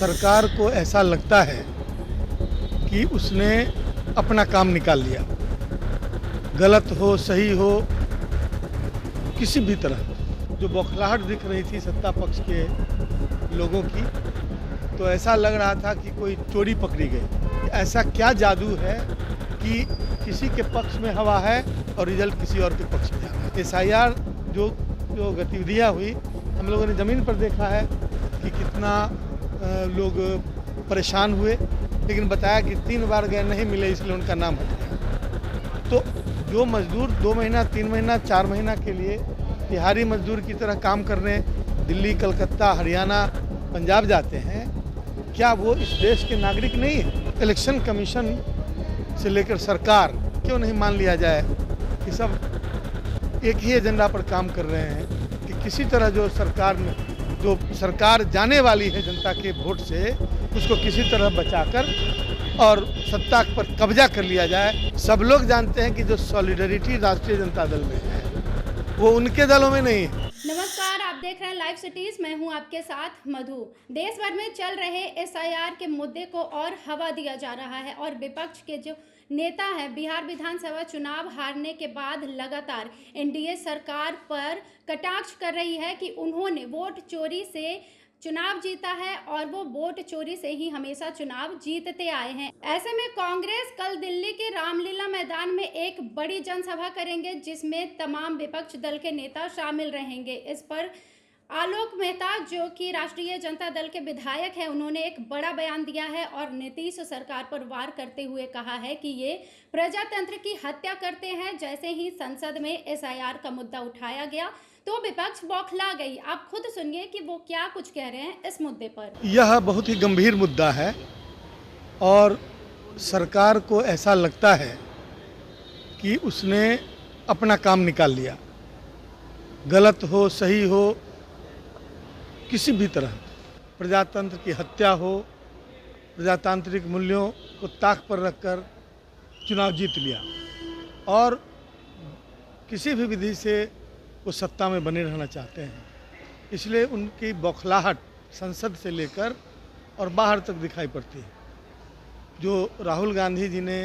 सरकार को ऐसा लगता है कि उसने अपना काम निकाल लिया, गलत हो सही हो किसी भी तरह जो बौखलाहट दिख रही थी सत्ता पक्ष के लोगों की, तो ऐसा लग रहा था कि कोई चोरी पकड़ी गई। ऐसा क्या जादू है कि किसी के पक्ष में हवा है और रिजल्ट किसी और के पक्ष में आ रहा है। SIR जो गतिविधियाँ हुई, हम लोगों ने ज़मीन पर देखा है कि कितना लोग परेशान हुए, लेकिन बताया कि 3 बार गए नहीं मिले इसलिए उनका नाम हट गया। तो जो मजदूर 2 महीना 3 महीना 4 महीना के लिए दिहाड़ी मजदूर की तरह काम करने दिल्ली, कलकत्ता, हरियाणा, पंजाब जाते हैं, क्या वो इस देश के नागरिक नहीं है? इलेक्शन कमीशन से लेकर सरकार क्यों नहीं मान लिया जाए कि सब एक ही एजेंडा पर काम कर रहे हैं कि किसी तरह जो सरकार जाने वाली है जनता के वोट से, उसको किसी तरह बचाकर और सत्ता पर कब्जा कर लिया जाए। सब लोग जानते हैं कि जो सॉलिडरिटी राष्ट्रीय जनता दल में है वो उनके दलों में नहीं है। नमस्कार, आप देख रहे हैं लाइव सिटीज। मैं हूं आपके साथ मधु। देश भर में चल रहे SIR के मुद्दे को और हवा दिया जा रहा है और विपक्ष के जो नेता है बिहार विधानसभा चुनाव हारने के बाद लगातार NDA सरकार पर कटाक्ष कर रही है कि उन्होंने वोट चोरी से चुनाव जीता है और वो वोट चोरी से ही हमेशा चुनाव जीतते आए हैं। ऐसे में कांग्रेस कल दिल्ली के रामलीला मैदान में एक बड़ी जनसभा करेंगे जिसमें तमाम विपक्ष दल के नेता शामिल रहेंगे। इस पर आलोक मेहता जो कि राष्ट्रीय जनता दल के विधायक हैं, उन्होंने एक बड़ा बयान दिया है और नीतीश सरकार पर वार करते हुए कहा है कि ये प्रजातंत्र की हत्या करते हैं। जैसे ही संसद में SIR का मुद्दा उठाया गया तो विपक्ष बौखला गई। आप खुद सुनिए कि वो क्या कुछ कह रहे हैं इस मुद्दे पर। यह बहुत ही गंभीर मुद्दा है और सरकार को ऐसा लगता है कि उसने अपना काम निकाल लिया, गलत हो सही हो किसी भी तरह प्रजातंत्र की हत्या हो, प्रजातांत्रिक मूल्यों को ताक पर रखकर चुनाव जीत लिया और किसी भी विधि से वो सत्ता में बने रहना चाहते हैं। इसलिए उनकी बौखलाहट संसद से लेकर और बाहर तक दिखाई पड़ती है। जो राहुल गांधी जी ने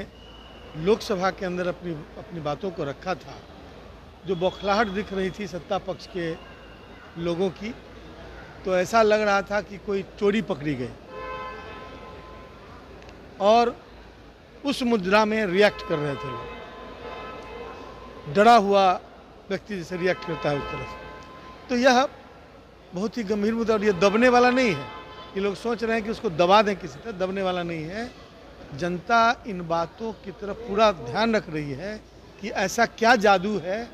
लोकसभा के अंदर अपनी बातों को रखा था, जो बौखलाहट दिख रही थी सत्ता पक्ष के लोगों की, तो ऐसा लग रहा था कि कोई चोरी पकड़ी गई और उस मुद्रा में रिएक्ट कर रहे थे लोग, डरा हुआ व्यक्ति जैसे रिएक्ट करता है उस तरह से। तो यह बहुत ही गंभीर मुद्दा और ये दबने वाला नहीं है। ये लोग सोच रहे हैं कि उसको दबा दें किसी तरह, दबने वाला नहीं है। जनता इन बातों की तरफ पूरा ध्यान रख रही है कि ऐसा क्या जादू है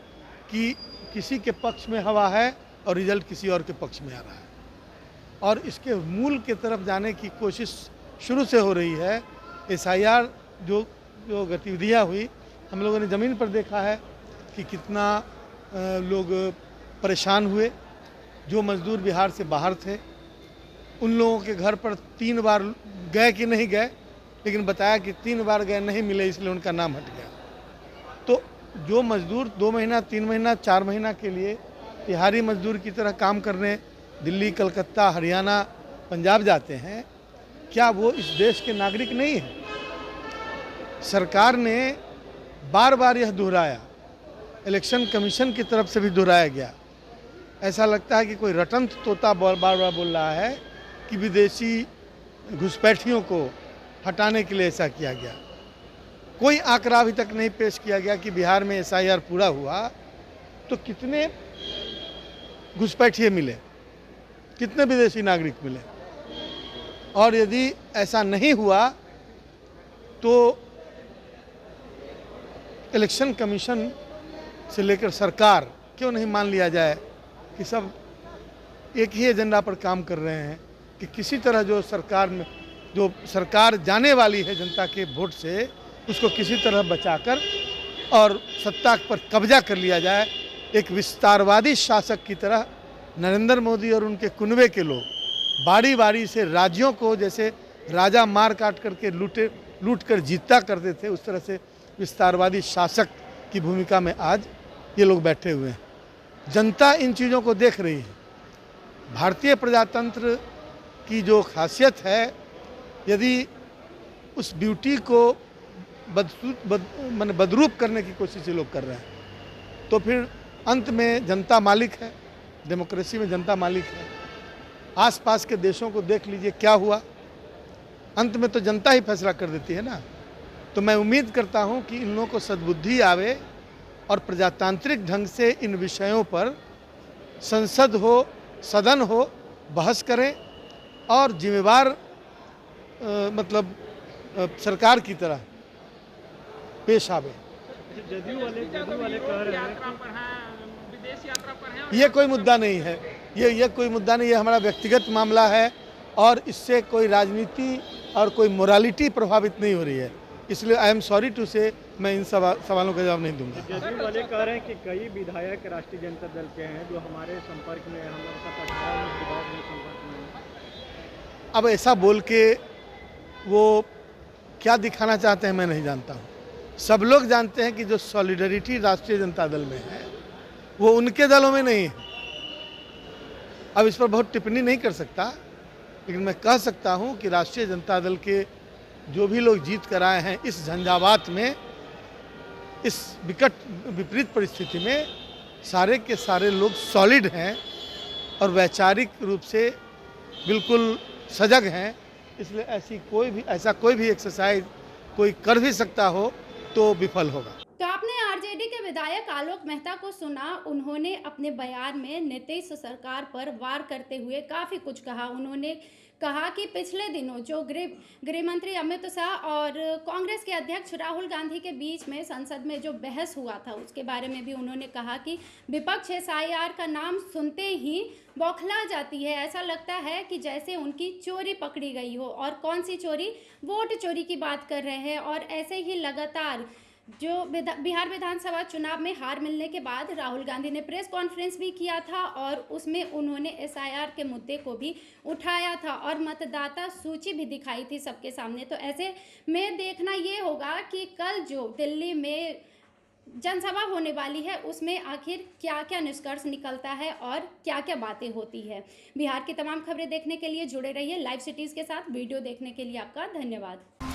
कि किसी के पक्ष में हवा है और रिजल्ट किसी और के पक्ष में आ रहा है, और इसके मूल के तरफ जाने की कोशिश शुरू से हो रही है। SIR जो गतिविधियाँ हुई, हम लोगों ने ज़मीन पर देखा है कि कितना लोग परेशान हुए। जो मजदूर बिहार से बाहर थे, उन लोगों के घर पर 3 बार गए कि नहीं गए, लेकिन बताया कि 3 बार गए नहीं मिले इसलिए उनका नाम हट गया। तो जो मजदूर 2 महीना 3 महीना 4 महीना के लिए दिहाड़ी मजदूर की तरह काम करने दिल्ली, कलकत्ता, हरियाणा, पंजाब जाते हैं, क्या वो इस देश के नागरिक नहीं है? सरकार ने बार बार यह दोहराया, इलेक्शन कमीशन की तरफ से भी दोहराया गया। ऐसा लगता है कि कोई रटंत तोता बार बार बोल रहा है कि विदेशी घुसपैठियों को हटाने के लिए ऐसा किया गया। कोई आंकड़ा अभी तक नहीं पेश किया गया कि बिहार में SIR पूरा हुआ तो कितने घुसपैठिए मिले, कितने विदेशी नागरिक मिले, और यदि ऐसा नहीं हुआ तो इलेक्शन कमीशन से लेकर सरकार क्यों नहीं मान लिया जाए कि सब एक ही एजेंडा पर काम कर रहे हैं कि किसी तरह जो सरकार जाने वाली है जनता के वोट से, उसको किसी तरह बचाकर और सत्ता पर कब्जा कर लिया जाए। एक विस्तारवादी शासक की तरह नरेंद्र मोदी और उनके कुनबे के लोग बारी बारी से राज्यों को जैसे राजा मार काट करके लूट कर जीता करते थे, उस तरह से विस्तारवादी शासक की भूमिका में आज ये लोग बैठे हुए हैं। जनता इन चीज़ों को देख रही है। भारतीय प्रजातंत्र की जो खासियत है, यदि उस ब्यूटी को माने बदरूप करने की कोशिश ये लोग कर रहे हैं, तो फिर अंत में जनता मालिक है, डेमोक्रेसी में जनता मालिक है। आसपास के देशों को देख लीजिए क्या हुआ, अंत में तो जनता ही फैसला कर देती है ना। तो मैं उम्मीद करता हूं कि इन लोगों को सद्बुद्धि आवे और प्रजातांत्रिक ढंग से इन विषयों पर संसद हो, सदन हो, बहस करें और जिम्मेवार मतलब सरकार की तरह पेश आवे। जदयू वाले कह रहे हैं विदेश यात्रा पर हैं। ये कोई मुद्दा नहीं है, ये कोई मुद्दा नहीं है, हमारा व्यक्तिगत मामला है और इससे कोई राजनीति और कोई मोरालिटी प्रभावित नहीं हो रही है। इसलिए आई एम सॉरी टू से मैं इन सवालों का जवाब नहीं दूंगा। जदयू वाले कह रहे हैं कि कई विधायक राष्ट्रीय जनता दल के हैं जो हमारे संपर्क में, हम लोग साथ 18 विधायक में संपर्क में हैं। अब ऐसा बोल के वो क्या दिखाना चाहते हैं मैं नहीं जानता हूँ। सब लोग जानते हैं कि जो सॉलिडरिटी राष्ट्रीय जनता दल में है वो उनके दलों में नहीं है। अब इस पर बहुत टिप्पणी नहीं कर सकता, लेकिन मैं कह सकता हूँ कि राष्ट्रीय जनता दल के जो भी लोग जीत कर आए हैं इस झंझावात में, इस विपरीत परिस्थिति में सारे के सारे लोग सॉलिड हैं और वैचारिक रूप से बिल्कुल सजग हैं। इसलिए ऐसा कोई भी एक्सरसाइज कोई कर भी सकता हो तो विफल होगा। तो आपने आरजेडी के विधायक आलोक मेहता को सुना। उन्होंने अपने बयान में नीतीश सरकार पर वार करते हुए काफ़ी कुछ कहा। उन्होंने कहा कि पिछले दिनों जो गृह मंत्री अमित शाह और कांग्रेस के अध्यक्ष राहुल गांधी के बीच में संसद में जो बहस हुआ था उसके बारे में भी उन्होंने कहा कि विपक्ष एसआईआर का नाम सुनते ही बौखला जाती है। ऐसा लगता है कि जैसे उनकी चोरी पकड़ी गई हो। और कौन सी चोरी? वोट चोरी की बात कर रहे हैं। और ऐसे ही लगातार जो बिहार विधानसभा चुनाव में हार मिलने के बाद राहुल गांधी ने प्रेस कॉन्फ्रेंस भी किया था और उसमें उन्होंने एसआईआर के मुद्दे को भी उठाया था और मतदाता सूची भी दिखाई थी सबके सामने। तो ऐसे में देखना ये होगा कि कल जो दिल्ली में जनसभा होने वाली है उसमें आखिर क्या क्या निष्कर्ष निकलता है और क्या क्या बातें होती है। बिहार की तमाम खबरें देखने के लिए जुड़े रहिए लाइव सिटीज़ के साथ। वीडियो देखने के लिए आपका धन्यवाद।